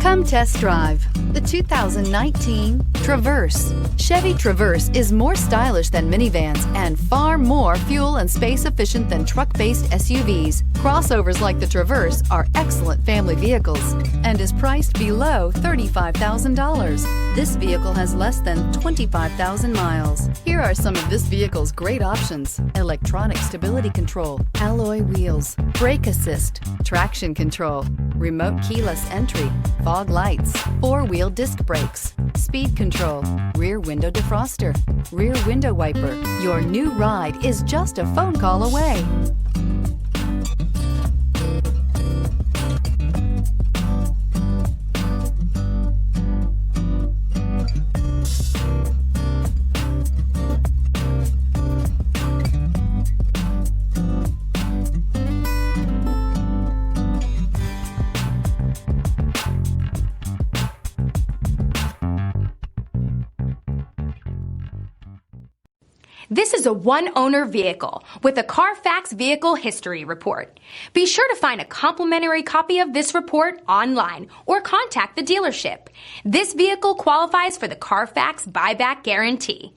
Come test drive the 2019 Traverse. Chevy Traverse is more stylish than minivans and far more fuel and space efficient than truck-based SUVs. Crossovers like the Traverse are excellent family vehicles and is priced below $35,000. This vehicle has less than 25,000 miles. Here are some of this vehicle's great options: electronic stability control, alloy wheels, brake assist, traction control, remote keyless entry, fog lights, four-wheel disc brakes, speed control, rear window defroster, rear window wiper. Your new ride is just a phone call away. This is a one-owner vehicle with a Carfax Vehicle History Report. Be sure to find a complimentary copy of this report online or contact the dealership. This vehicle qualifies for the Carfax Buyback Guarantee.